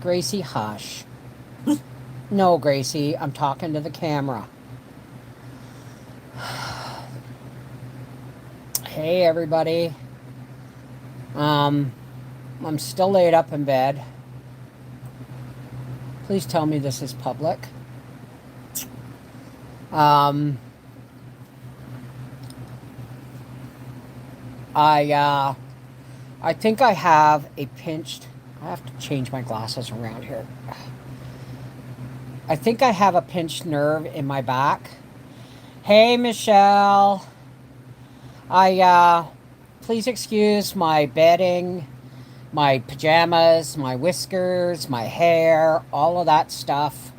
Gracie, hush. No, Gracie, I'm talking to the camera. Hey, everybody. Um, I'm still laid up in bed. Please tell me this is public. Um, I think I have a pinched. I have to change my glasses around here. I think I have a pinched nerve in my back. Hey, Michelle. Please excuse my bedding, my pajamas, my whiskers, my hair, all of that stuff.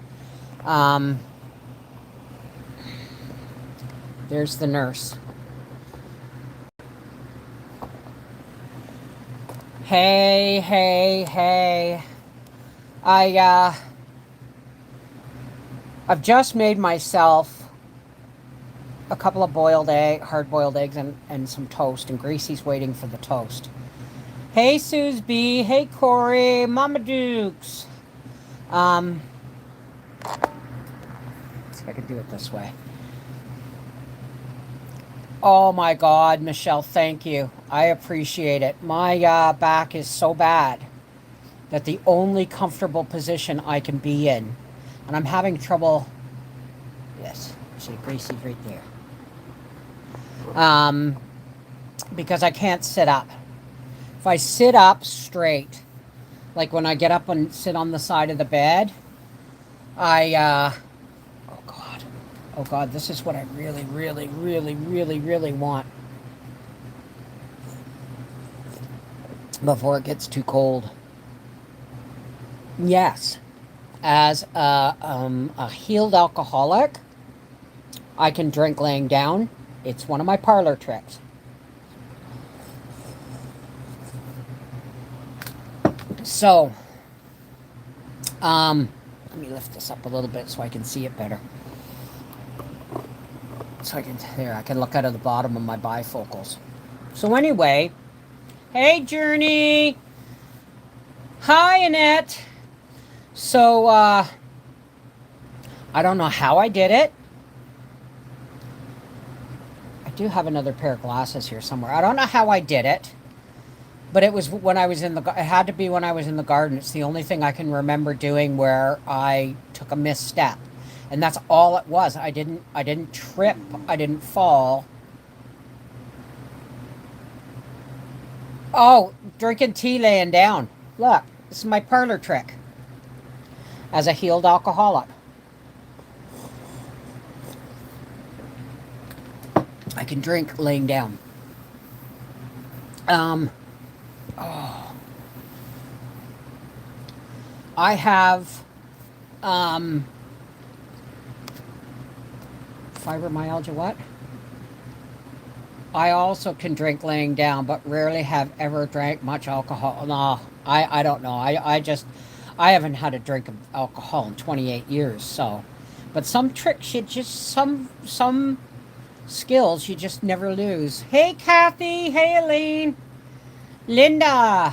Um, there's the nurse. Hey, hey, hey. I, uh, I've just made myself a couple of hard-boiled eggs and some toast, and Gracie's waiting for the toast. Hey, Suze B. Hey, Corey. Mama Dukes. Let's see if I can do it this way. Oh my God, Michelle, thank you. I appreciate it. My back is so bad that the only comfortable position I can be in, and I'm having trouble. Yes, see, Gracie's right there. Because I can't sit up. If I sit up straight, like when I get up and sit on the side of the bed, oh God, this is what I really, really, really, really, really want before it gets too cold. Yes, as a healed alcoholic, I can drink laying down. It's one of my parlor tricks. So, let me lift this up a little bit so I can see it better. So I can look out of the bottom of my bifocals. So anyway, hey Journey. Hi Annette. So, I don't know how I did it. I do have another pair of glasses here somewhere. I don't know how I did it. But it was when I was it had to be when I was in the garden. It's the only thing I can remember doing where I took a misstep. And that's all it was. I didn't trip. I didn't fall. Oh, drinking tea laying down. Look, this is my parlor trick as a healed alcoholic. I can drink laying down. I have fibromyalgia. What? I also can drink laying down, but rarely have ever drank much alcohol. No, I don't know. I haven't had a drink of alcohol in 28 years. So, but some tricks some skills you just never lose. Hey, Kathy. Hey, Elaine. Linda.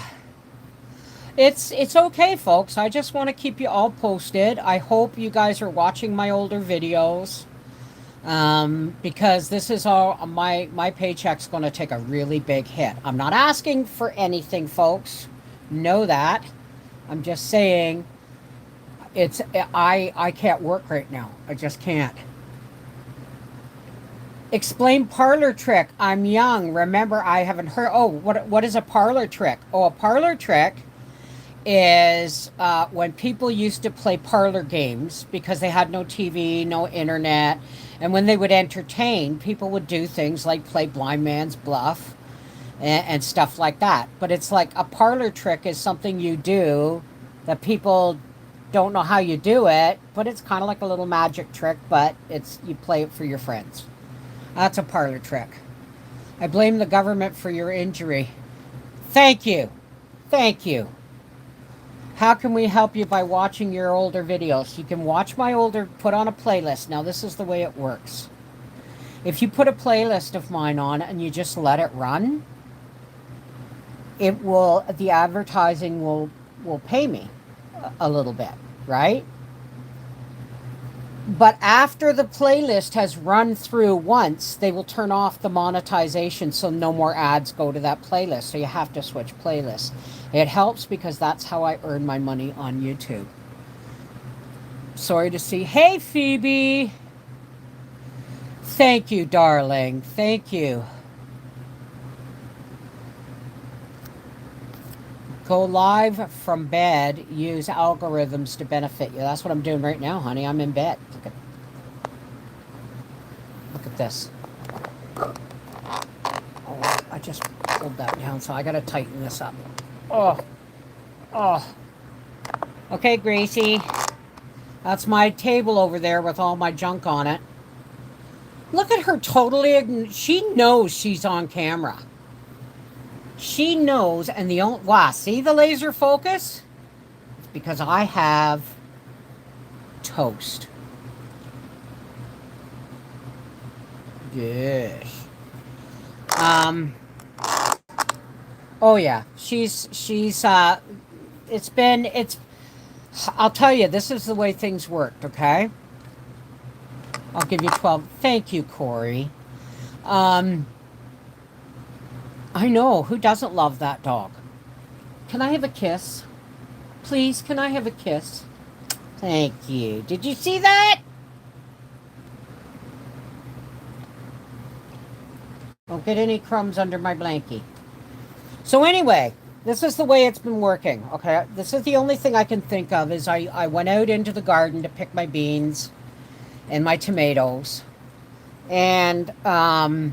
It's okay, folks. I just want to keep you all posted. I hope you guys are watching my older videos. Because this is all my paycheck's going to take a really big hit. I'm not asking for anything, folks. Know that. I'm just saying I can't work right now. I just can't. Explain parlor trick. I'm young. Remember, I haven't heard. Oh, what is a parlor trick? Oh, a parlor trick is when people used to play parlor games because they had no TV, no internet, and when they would entertain, people would do things like play blind man's bluff and stuff like that. But it's like a parlor trick is something you do that people don't know how you do it, but it's kind of like a little magic trick, but you play it for your friends. That's a parlor trick. I blame the government for your injury. Thank you. Thank you. How can we help you? By watching your older videos. You can watch my put on a playlist. Now, this is the way it works. If you put a playlist of mine on and you just let it run, the advertising will pay me. a little bit, right? But after the playlist has run through once, they will turn off the monetization so no more ads go to that playlist. So you have to switch playlists. It helps because that's how I earn my money on YouTube. Sorry to see. Hey, Phoebe. Thank you, darling. Thank you. Go live from bed. Use algorithms to benefit you. That's what I'm doing right now, honey. I'm in bed. Look at this. Oh, I just pulled that down, so I gotta tighten this up. Oh. Oh. Okay, Gracie. That's my table over there with all my junk on it. Look at her totally. She knows she's on camera. She knows, and the only. Wow, see the laser focus? It's because I have toast. Yes. Oh yeah, it's. I'll tell you, this is the way things worked. Okay. I'll give you 12. Thank you, Corey. I know. Who doesn't love that dog? Can I have a kiss? Please, can I have a kiss? Thank you. Did you see that? Don't get any crumbs under my blankie. So anyway, this is the way it's been working. Okay, this is the only thing I can think of is I went out into the garden to pick my beans and my tomatoes. And I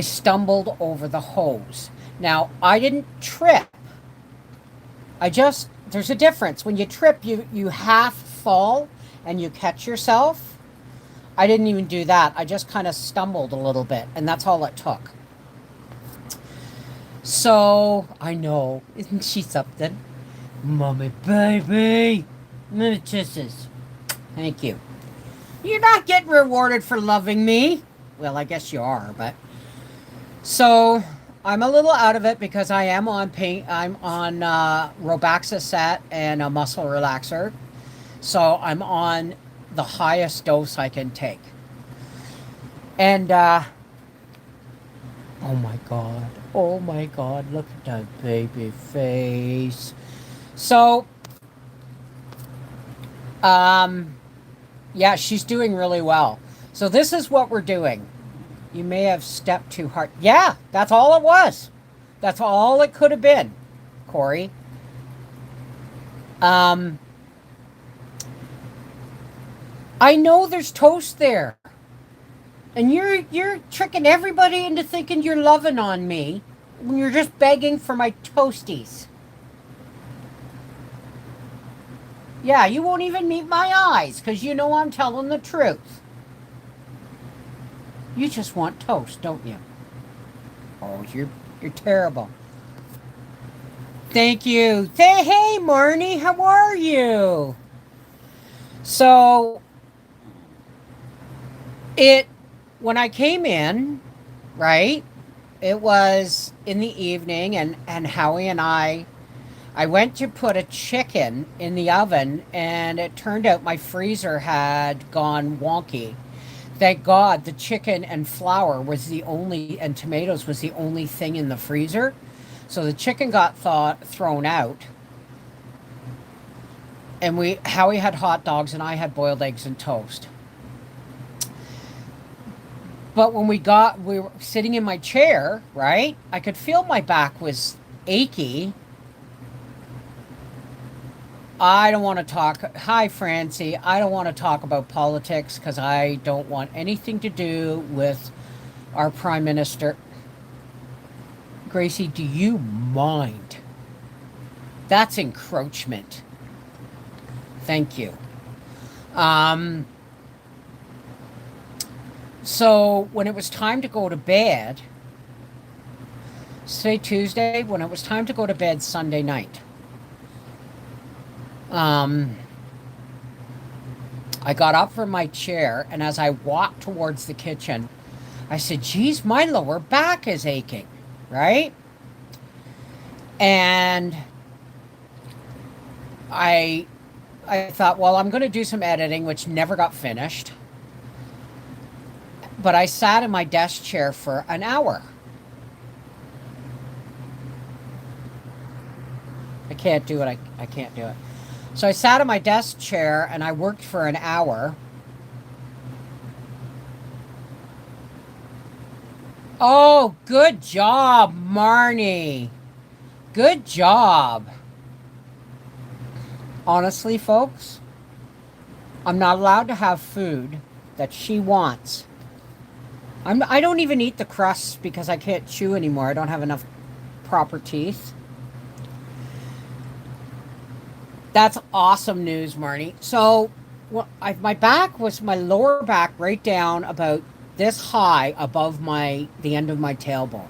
stumbled over the hose. Now, I didn't trip. There's a difference. When you trip, you half fall and you catch yourself. I didn't even do that. I just kind of stumbled a little bit, and that's all it took. So, I know. Isn't she something? Mommy, baby. Many kisses. Thank you. You're not getting rewarded for loving me. Well, I guess you are, but... So, I'm a little out of it because I am on pain. I'm on Robaxacet and a muscle relaxer. So, I'm on the highest dose I can take. And, oh my God. Oh my God. Look at that baby face. So, yeah, she's doing really well. So this is what we're doing. You may have stepped too hard. Yeah, that's all it was. That's all it could have been, Corey. I know there's toast there. And you're tricking everybody into thinking you're loving on me when you're just begging for my toasties. Yeah, you won't even meet my eyes because you know I'm telling the truth. You just want toast, don't you? Oh, you're terrible. Thank you. Hey, Marnie, how are you? So, when I came in, right, it was in the evening, and Howie and I went to put a chicken in the oven, and it turned out my freezer had gone wonky. Thank God the chicken and flour and tomatoes was the only thing in the freezer. So the chicken got thrown out. And Howie had hot dogs and I had boiled eggs and toast. But when we were sitting in my chair, right? I could feel my back was achy. I don't want to talk. Hi, Francie. I don't want to talk about politics because I don't want anything to do with our Prime Minister. Gracie, do you mind? That's encroachment. Thank you. So when it was time to go to bed, say Tuesday, when it was time to go to bed Sunday night, I got up from my chair, and as I walked towards the kitchen, I said, geez, my lower back is aching, right? And I I thought, well, I'm going to do some editing, which never got finished. But I sat in my desk chair for an hour. I can't do it. I can't do it. So I sat in my desk chair and I worked for an hour. Oh, good job, Marnie. Good job. Honestly, folks, I'm not allowed to have food that she wants. I don't even eat the crusts because I can't chew anymore. I don't have enough proper teeth. That's awesome news, Marnie. So, my back was my lower back right down about this high above the end of my tailbone,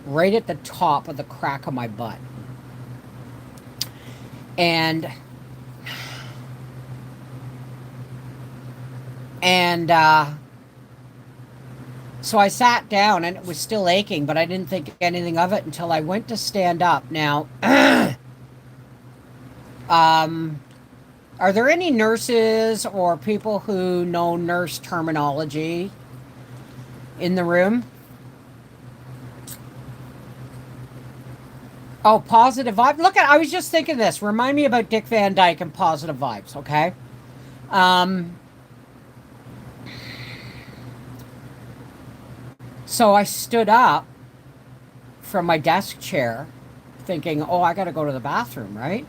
right at the top of the crack of my butt. And and so I sat down and it was still aching, but I didn't think anything of it until I went to stand up. Now, are there any nurses or people who know nurse terminology in the room? Oh, positive vibe. Look at, I was just thinking this. Remind me about Dick Van Dyke and positive vibes, okay? So I stood up from my desk chair thinking, oh, I got to go to the bathroom, right?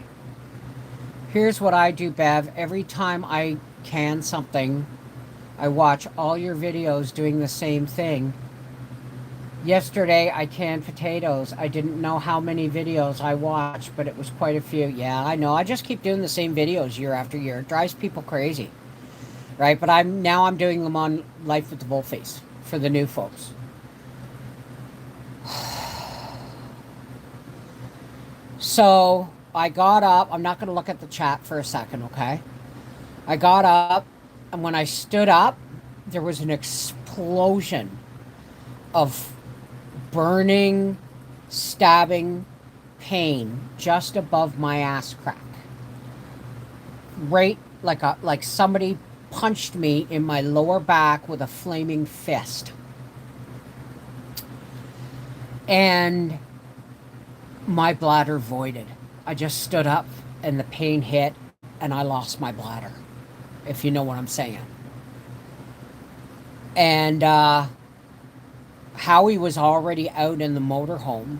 Here's what I do, Bev. Every time I can something, I watch all your videos doing the same thing. Yesterday, I canned potatoes. I didn't know how many videos I watched, but it was quite a few. Yeah, I know. I just keep doing the same videos year after year. It drives people crazy, right? But I'm doing them on Life with the Bullface for the new folks. So I got up. I'm not going to look at the chat for a second, okay? I got up, and when I stood up, there was an explosion of burning, stabbing pain just above my ass crack. Right, like somebody punched me in my lower back with a flaming fist. And my bladder voided. I just stood up and the pain hit and I lost my bladder, if you know what I'm saying. And Howie was already out in the motorhome.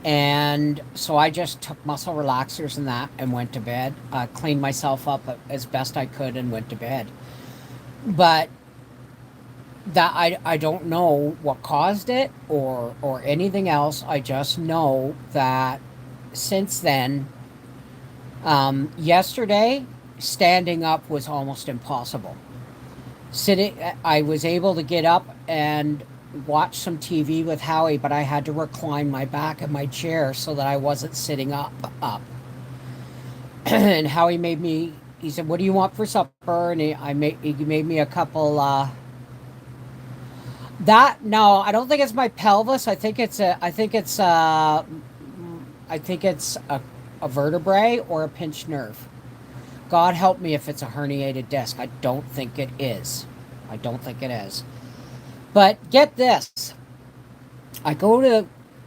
And so I just took muscle relaxers and that and went to bed. Cleaned myself up as best I could and went to bed. But that I don't know what caused it or anything else. I just know that since then, yesterday, standing up was almost impossible. Sitting, I was able to get up and watch some TV with Howie, but I had to recline my back in my chair so that I wasn't sitting up. And Howie he said, "What do you want for supper?" And he made me a couple, no, I don't think it's my pelvis. I think it's a vertebrae or a pinched nerve. God help me if it's a herniated disc. I don't think it is. But get this.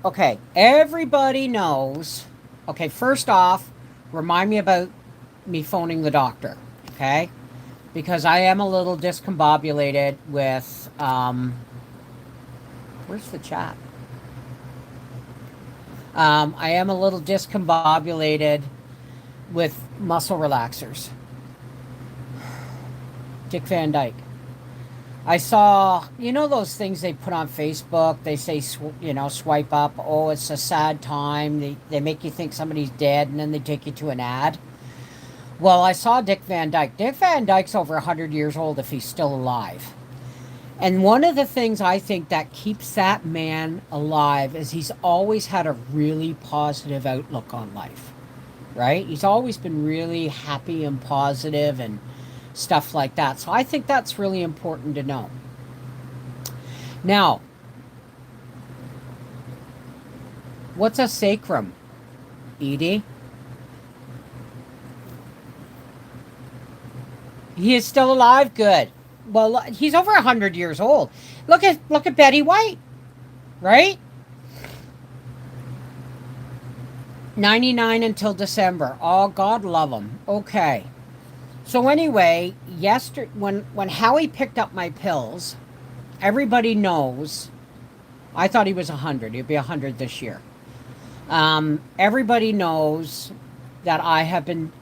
Okay, everybody knows. Okay, first off, remind me about me phoning the doctor, okay? Because I am a little discombobulated with, where's the chat? I am a little discombobulated with muscle relaxers. Dick Van Dyke. I saw, those things they put on Facebook. They say, swipe up. Oh, it's a sad time. They make you think somebody's dead, and then they take you to an ad. Well, I saw Dick Van Dyke. Dick Van Dyke's over 100 years old if he's still alive. And one of the things I think that keeps that man alive is he's always had a really positive outlook on life, right? He's always been really happy and positive and stuff like that. So I think that's really important to know. Now, what's a sacrum, Edie? He is still alive. Good. Well, he's over 100 years old. Look at Betty White, right? 99 until December. Oh, God love him. Okay. So anyway, yesterday when Howie picked up my pills, everybody knows. I thought he was 100. He'll be 100 this year. Everybody knows that I have been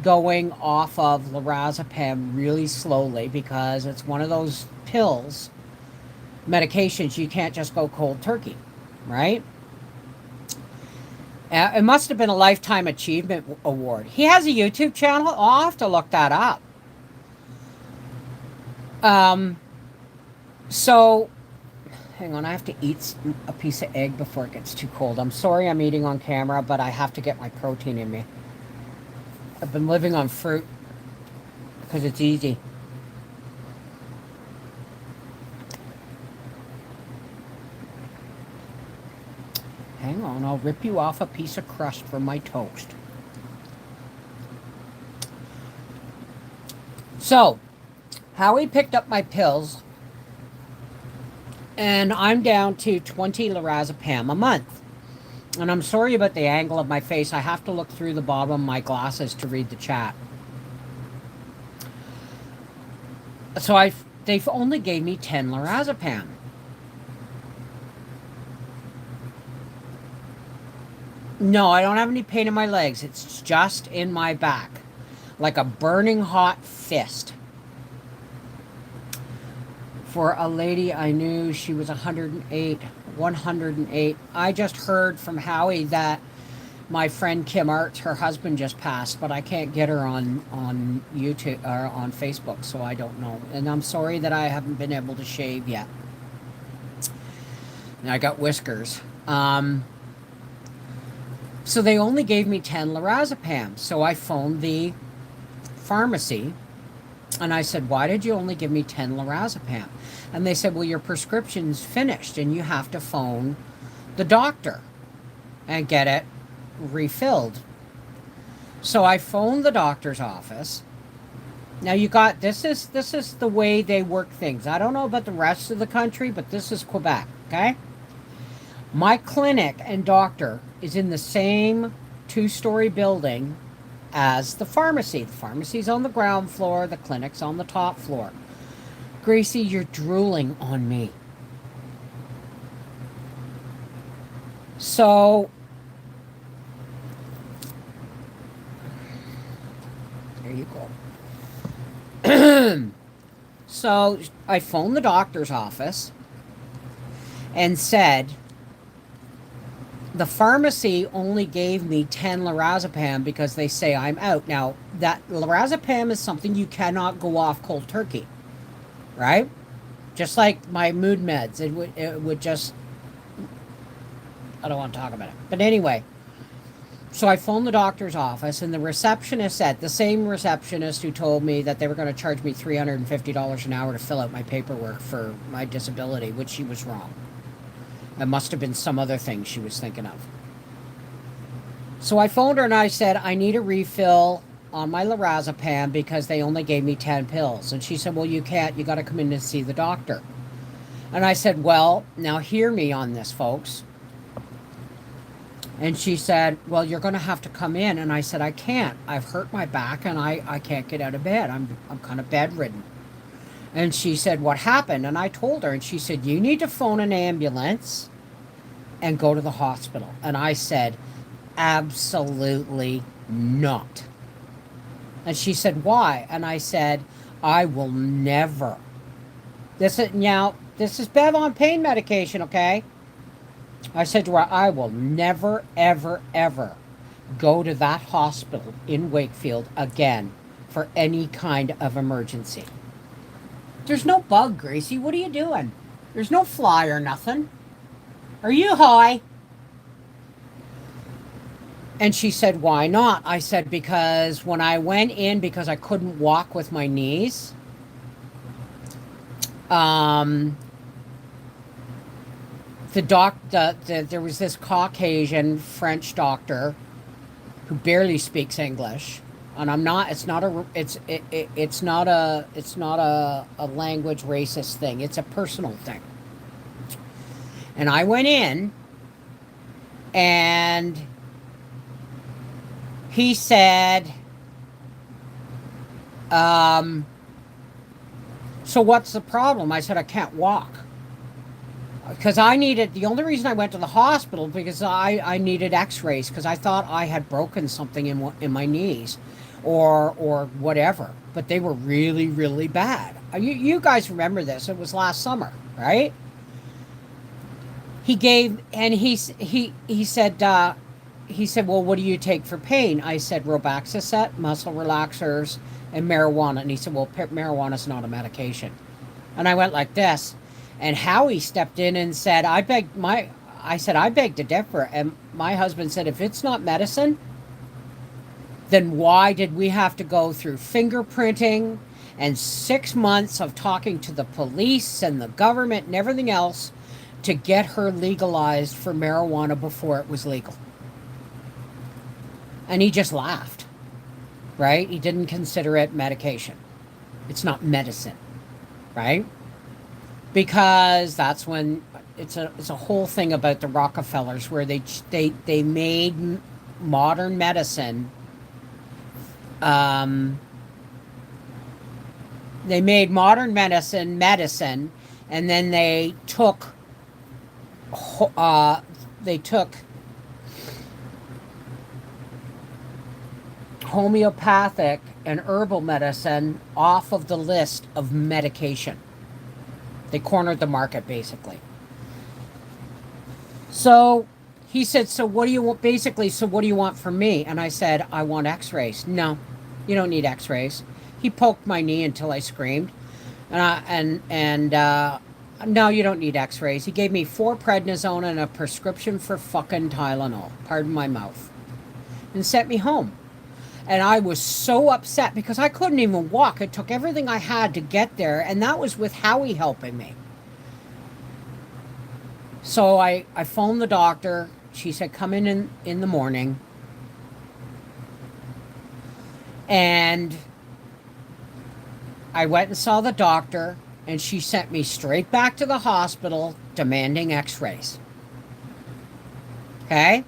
going off of lorazepam really slowly because it's one of those pills, medications you can't just go cold turkey, right? It must have been a Lifetime Achievement Award. He has a YouTube channel. I'll have to look that up. Um, so, hang on. I have to eat a piece of egg before it gets too cold. I'm sorry I'm eating on camera, but I have to get my protein in me. I've been living on fruit because it's easy. Hang on, I'll rip you off a piece of crust from my toast. So, Howie picked up my pills, and I'm down to 20 lorazepam a month. And I'm sorry about the angle of my face. I have to look through the bottom of my glasses to read the chat. So they've only gave me 10 lorazepam. No, I don't have any pain in my legs. It's just in my back. Like a burning hot fist. For a lady I knew, she was 108. 108. I just heard from Howie that my friend Kim Arts, her husband, just passed, but I can't get her on YouTube or on Facebook, so I don't know. And I'm sorry that I haven't been able to shave yet. And I got whiskers. So they only gave me 10 lorazepam. So I phoned the pharmacy and I said, why did you only give me 10 lorazepam? And they said, well, your prescription's finished and you have to phone the doctor and get it refilled. So I phoned the doctor's office. Now you got, this is the way they work things. I don't know about the rest of the country, but this is Quebec, okay? My clinic and doctor is in the same 2-story building as the pharmacy. The pharmacy's on the ground floor, the clinic's on the top floor. Gracie, you're drooling on me. So, there you go. So, I phoned the doctor's office and said, the pharmacy only gave me 10 lorazepam because they say I'm out. Now, that lorazepam is something you cannot go off cold turkey, right? Just like my mood meds. It would just, I don't want to talk about it. But anyway, so I phoned the doctor's office, and the receptionist said, the same receptionist who told me that they were going to charge me $350 an hour to fill out my paperwork for my disability, which she was wrong. It must have been some other thing she was thinking of. So I phoned her and I said, I need a refill on my lorazepam because they only gave me 10 pills. And she said, well, you can't. You got to come in and see the doctor. And I said, well, now hear me on this, folks. And she said, well, you're going to have to come in. And I said, I can't. I've hurt my back and I can't get out of bed. I'm kind of bedridden. And she said, what happened? And I told her, and she said, you need to phone an ambulance and go to the hospital. And I said, absolutely not. And she said, why? And I said, I will never. This is Bev on pain medication, okay? I said to her, I will never, ever, ever go to that hospital in Wakefield again for any kind of emergency. There's no bug, Gracie. What are you doing? There's no fly or nothing. Are you high? And she said, why not? I said, because when I went in, because I couldn't walk with my knees, there was this Caucasian French doctor who barely speaks English. And I'm not. It's not a. It's not a. It's not a language racist thing. It's a personal thing. And I went in, and he said, "So what's the problem?" I said, "I can't walk." Because I needed, the only reason I went to the hospital because I needed x-rays because I thought I had broken something in my knees or whatever, but they were really, really bad. You guys remember this? It was last summer, right? He gave, and he said, well, what do you take for pain? I said, Robaxacet, muscle relaxers, and marijuana. And he said, well, marijuana's not a medication. And I went like this. And Howie stepped in and said, I said, I beg to differ. And my husband said, if it's not medicine, then why did we have to go through fingerprinting and 6 months of talking to the police and the government and everything else to get her legalized for marijuana before it was legal? And he just laughed, right? He didn't consider it medication. It's not medicine, right? Because that's when it's a whole thing about the Rockefellers where they made modern medicine. They made modern medicine, and then they took homeopathic and herbal medicine off of the list of medication. They cornered the market, basically. So he said, so what do you want, basically, so what do you want from me? And I said, I want x-rays. No, you don't need x-rays. He poked my knee until I screamed. No, you don't need x-rays. He gave me 4 prednisone and a prescription for fucking Tylenol. Pardon my mouth. And sent me home. And I was so upset because I couldn't even walk. It took everything I had to get there. And that was with Howie helping me. So I phoned the doctor. She said, come in the morning. And I went and saw the doctor. And she sent me straight back to the hospital demanding x-rays. Okay?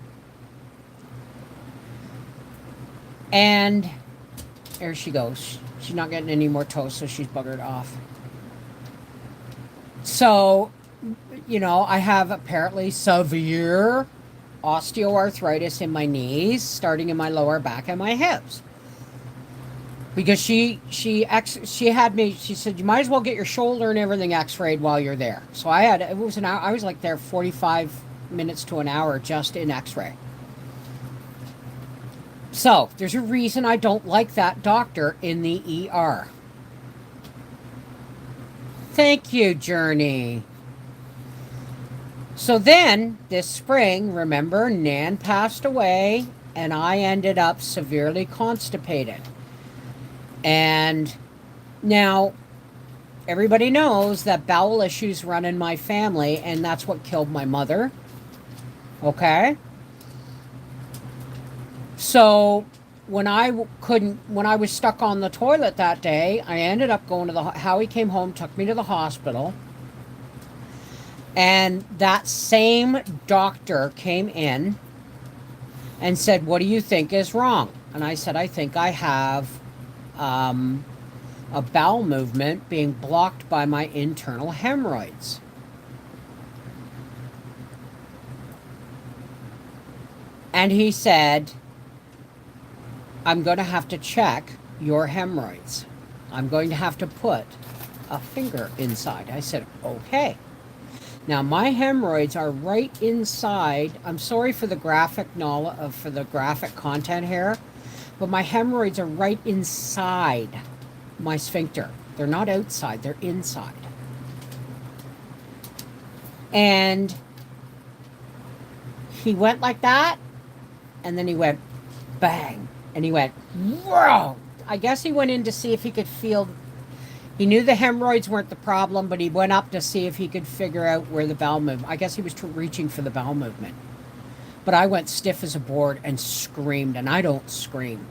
And there she goes. She's not getting any more toast, so she's buggered off. So, you know, I have apparently severe osteoarthritis in my knees, starting in my lower back and my hips. Because she had me, she said, you might as well get your shoulder and everything x-rayed while you're there. So it was an hour, I was like there 45 minutes to an hour just in x-ray. So, there's a reason I don't like that doctor in the ER. Thank you, Journey. So then, this spring, remember, Nan passed away, and I ended up severely constipated. And now, everybody knows that bowel issues run in my family, and that's what killed my mother. Okay? So when I was stuck on the toilet that day, I ended up going to Howie came home, took me to the hospital. And that same doctor came in and said, what do you think is wrong? And I said, I think I have a bowel movement being blocked by my internal hemorrhoids. And he said, I'm going to have to check your hemorrhoids. I'm going to have to put a finger inside. I said, okay. Now my hemorrhoids are right inside. I'm sorry for the graphic content here, but my hemorrhoids are right inside my sphincter. They're not outside, they're inside. And he went like that, and then he went bang. And he went, whoa! I guess he went in to see if he could feel. He knew the hemorrhoids weren't the problem, but he went up to see if he could figure out where the bowel movement. I guess he was reaching for the bowel movement. But I went stiff as a board and screamed, and I don't scream.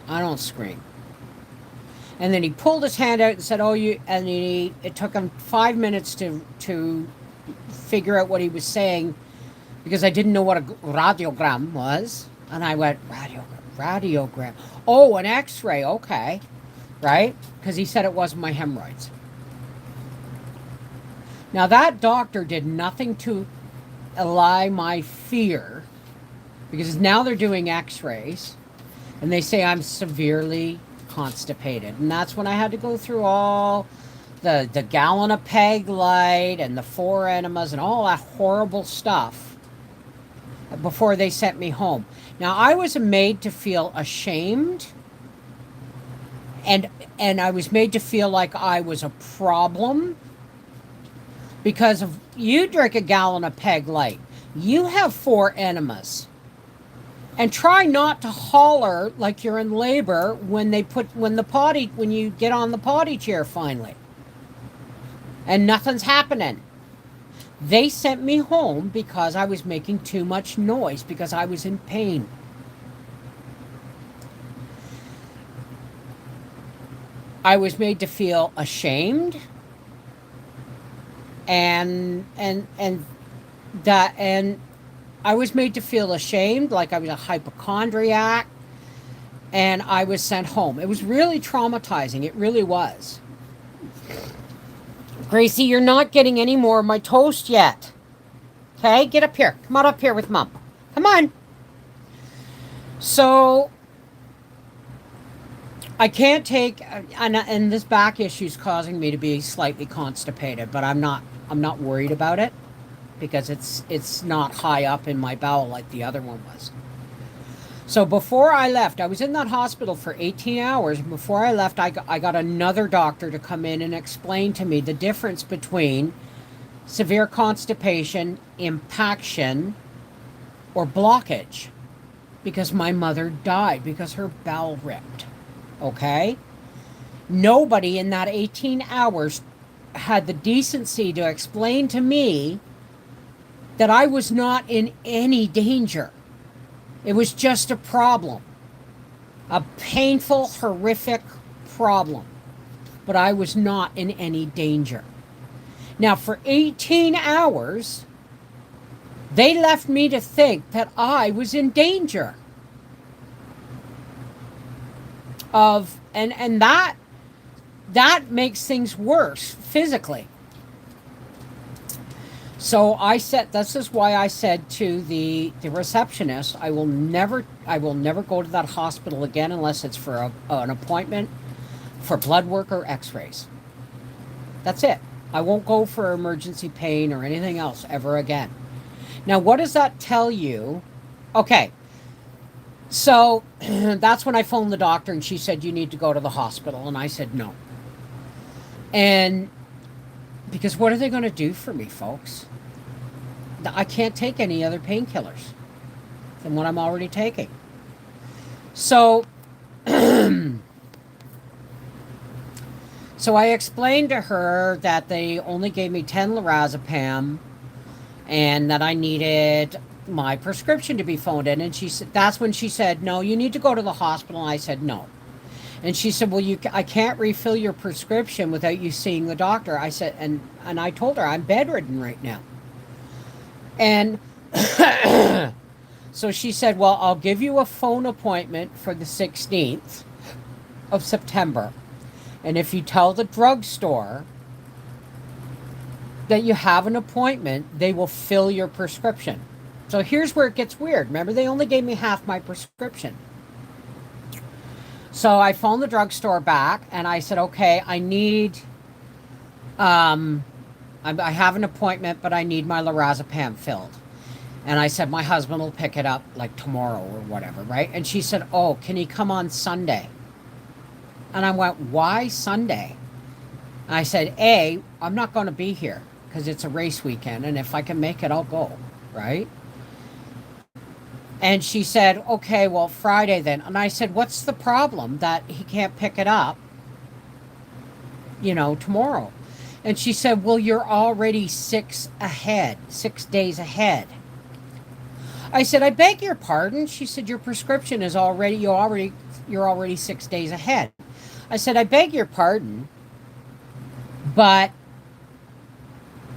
I don't scream. And then he pulled his hand out and said, "Oh, you." And it took him 5 minutes to figure out what he was saying, because I didn't know what a radiogram was. And I went, radiogram. Oh, an X-ray. Okay, right? Because he said it wasn't my hemorrhoids. Now that doctor did nothing to allay my fear, because now they're doing X-rays, and they say I'm severely constipated. And that's when I had to go through all the gallon of peg light and the 4 enemas and all that horrible stuff before they sent me home. Now, I was made to feel ashamed, and I was made to feel like I was a problem, because if you drink a gallon of peg light, you have 4 enemas. And try not to holler like you're in labor when you get on the potty chair finally. And nothing's happening. They sent me home because I was making too much noise, because I was in pain. I was made to feel ashamed, and I was made to feel ashamed, like I was a hypochondriac, and I was sent home. It was really traumatizing. It really was. Gracie, you're not getting any more of my toast yet. Okay, get up here. Come on up here with Mom. Come on. So, I can't take, and this back issue is causing me to be slightly constipated, but I'm not worried about it, because it's not high up in my bowel like the other one was. So before I left, I was in that hospital for 18 hours. Before I left, I got another doctor to come in and explain to me the difference between severe constipation, impaction, or blockage, because my mother died because her bowel ripped. Okay? Nobody in that 18 hours had the decency to explain to me that I was not in any danger. It was just a problem. A painful, horrific problem. But I was not in any danger. Now, for 18 hours, they left me to think that I was in danger of, and that makes things worse physically. So I said, this is why I said to the receptionist, I will never go to that hospital again unless it's for an appointment for blood work or X-rays. That's it. I won't go for emergency pain or anything else ever again. Now, what does that tell you? Okay. So that's when I phoned the doctor, and she said, you need to go to the hospital. And I said, no. And because what are they going to do for me, folks? I can't take any other painkillers than what I'm already taking. So, so I explained to her that they only gave me 10 lorazepam, and that I needed my prescription to be phoned in. And she said, that's when she said, no, you need to go to the hospital. And I said, no. And she said, well, I can't refill your prescription without you seeing the doctor. I said, and I told her, I'm bedridden right now. And so she said, well, I'll give you a phone appointment for the 16th of September. And if you tell the drugstore that you have an appointment, they will fill your prescription. So here's where it gets weird. Remember, they only gave me half my prescription. So I phoned the drugstore back, and I said, okay, I need, I have an appointment, but I need my lorazepam filled. And I said, my husband will pick it up like tomorrow or whatever, right? And she said, oh, can he come on Sunday? And I went, why Sunday? And I said, A, I'm not going to be here because it's a race weekend, and if I can make it, I'll go, right? And she said, okay, well, Friday then. And I said, what's the problem that he can't pick it up, tomorrow? And she said, well, you're already 6 days ahead. I said, I beg your pardon. She said, your prescription is you're already 6 days ahead. I said, I beg your pardon, but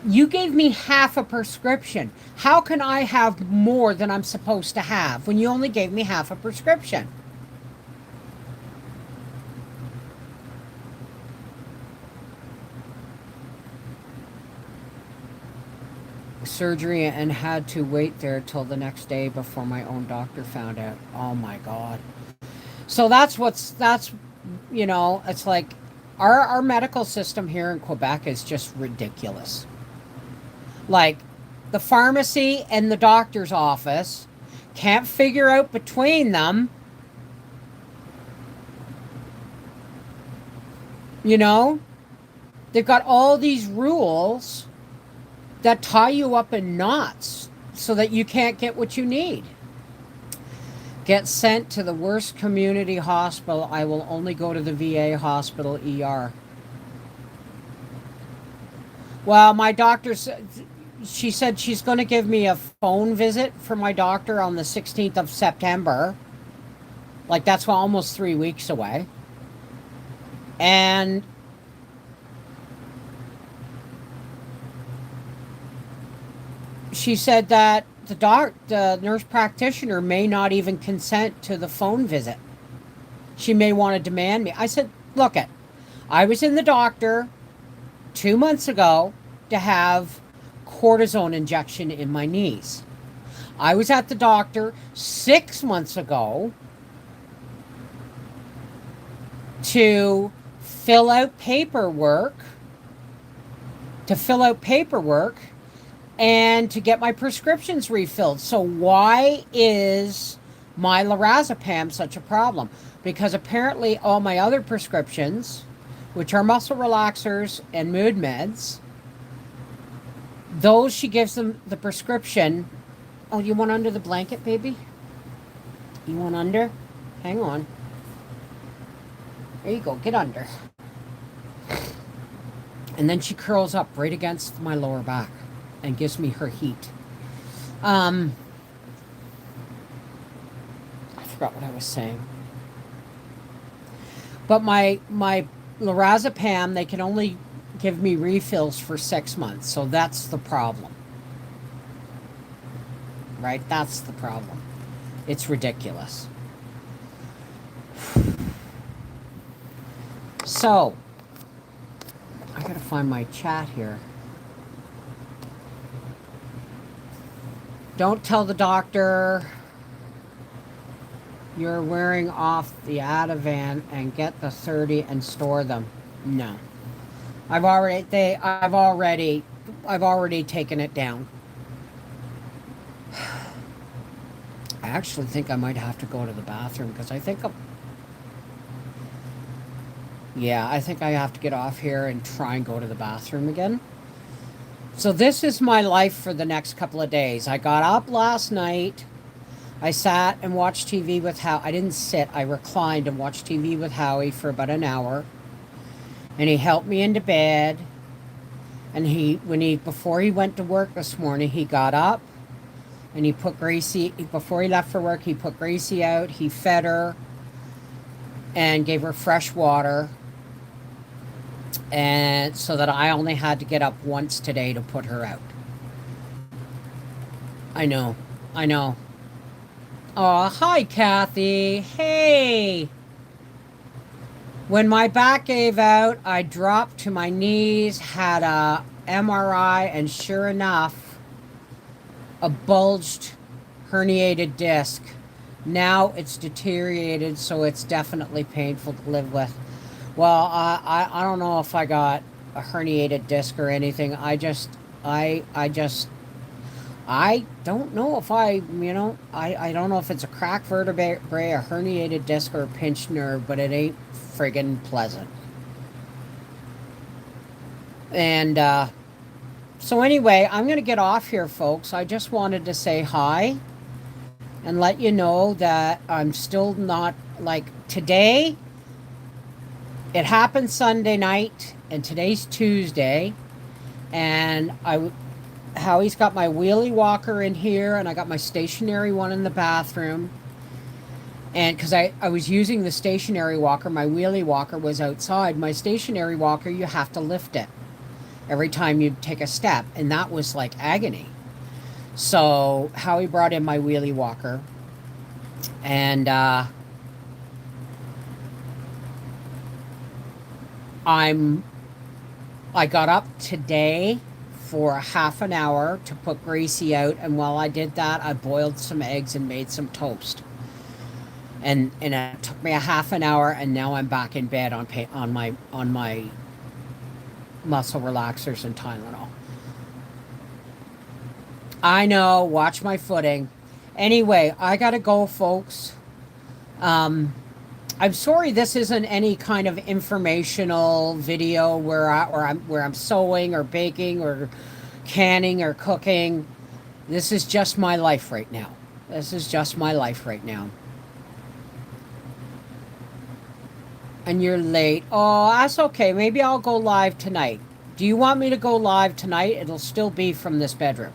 you gave me half a prescription. How can I have more than I'm supposed to have when you only gave me half a prescription? Surgery and had to wait there till the next day before my own doctor found out. Oh my God. So it's like our medical system here in Quebec is just ridiculous. Like the pharmacy and the doctor's office can't figure out between them, you know? They've got all these rules that tie you up in knots so that you can't get what you need. Get sent to the worst community hospital. I will only go to the VA hospital ER. Well, my doctor, she said she's going to give me a phone visit for my doctor on the 16th of September. Like, that's almost 3 weeks away. And she said that the nurse practitioner may not even consent to the phone visit. She may want to demand me. I said, look I was in the doctor 2 months ago to have cortisone injection in my knees. I was at the doctor 6 months ago to fill out paperwork and to get my prescriptions refilled. So why is my lorazepam such a problem? Because apparently all my other prescriptions, which are muscle relaxers and mood meds, those she gives them the prescription. Oh, you want under the blanket, baby? You want under? Hang on. There you go, get under. And then she curls up right against my lower back and gives me her heat. I forgot what I was saying. But my lorazepam, they can only give me refills for 6 months. So that's the problem. Right? That's the problem. It's ridiculous. So, I gotta find my chat here. Don't tell the doctor you're wearing off the Ativan and get the 30 and store them. No. I've already taken it down. I actually think I might have to go to the bathroom because I think I have to get off here and try and go to the bathroom again. So this is my life for the next couple of days. I got up last night. I sat and watched TV with Howie. I didn't sit. I reclined and watched TV with Howie for about an hour. And he helped me into bed. And before he went to work this morning, he got up and he put Gracie, before he left for work, he put Gracie out. He fed her and gave her fresh water. And so that I only had to get up once today to put her out. I know. Oh, hi, Kathy. Hey. When my back gave out, I dropped to my knees, had a MRI, and sure enough, a bulged herniated disc. Now it's deteriorated, so it's definitely painful to live with. Well, I don't know if I got a herniated disc or anything. I don't know if I don't know if it's a cracked vertebrae, a herniated disc, or a pinched nerve, but it ain't friggin' pleasant. And so anyway, I'm going to get off here, folks. I just wanted to say hi and let you know that I'm still not, like, today. It happened Sunday night, and today's Tuesday, and Howie's got my wheelie walker in here, and I got my stationary one in the bathroom. And because I was using the stationary walker, my wheelie walker was outside. My stationary walker, you have to lift it every time you take a step, and that was like agony. So Howie brought in my wheelie walker, and I got up today for a half an hour to put Gracie out, and while I did that, I boiled some eggs and made some toast. And it took me a half an hour, and now I'm back in bed on my muscle relaxers and Tylenol. I know, watch my footing. Anyway, I gotta go, folks. I'm sorry this isn't any kind of informational video where I'm sewing or baking or canning or cooking. This is just my life right now. This is just my life right now. And you're late. Oh, that's okay. Maybe I'll go live tonight. Do you want me to go live tonight? It'll still be from this bedroom.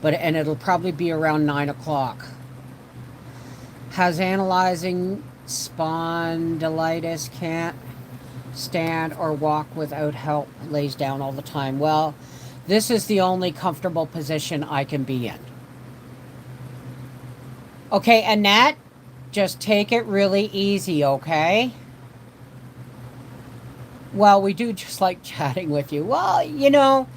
And it'll probably be around 9 o'clock. Has analyzing spondylitis, can't stand or walk without help, lays down all the time. Well, this is the only comfortable position I can be in. Okay, Annette, just take it really easy, okay? Well, we do just like chatting with you. Well, you know,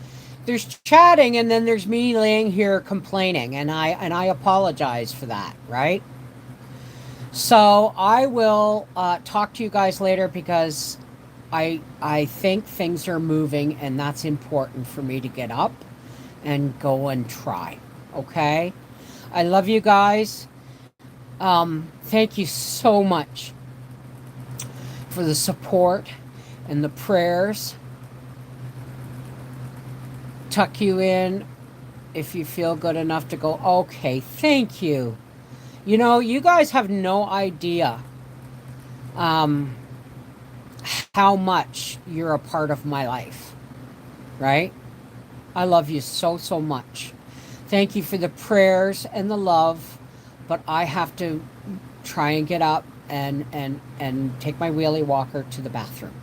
there's chatting, and then there's me laying here complaining, and I apologize for that, right? So I will talk to you guys later, because I think things are moving, and that's important for me to get up and go and try. Okay? I love you guys. Thank you so much for the support and the prayers. Tuck you in if you feel good enough to go. Okay, thank you. You know, you guys have no idea how much you're a part of my life, right? I love you so, so much. Thank you for the prayers and the love, but I have to try and get up and take my wheelie walker to the bathroom.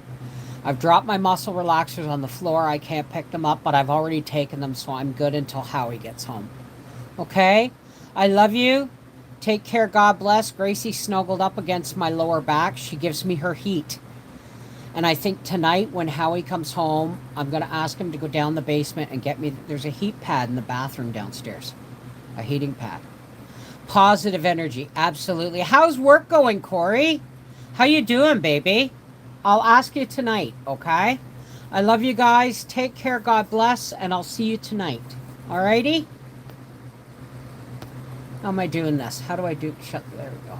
I've dropped my muscle relaxers on the floor. I can't pick them up, but I've already taken them, so I'm good until Howie gets home. Okay? I love you. Take care. God bless. Gracie snuggled up against my lower back. She gives me her heat. And I think tonight when Howie comes home, I'm going to ask him to go down the basement and get me... There's a heat pad in the bathroom downstairs. A heating pad. Positive energy. Absolutely. How's work going, Corey? How you doing, baby? I'll ask you tonight, okay? I love you guys. Take care. God bless. And I'll see you tonight. Alrighty? How am I doing this? How do I do... Shut... There we go.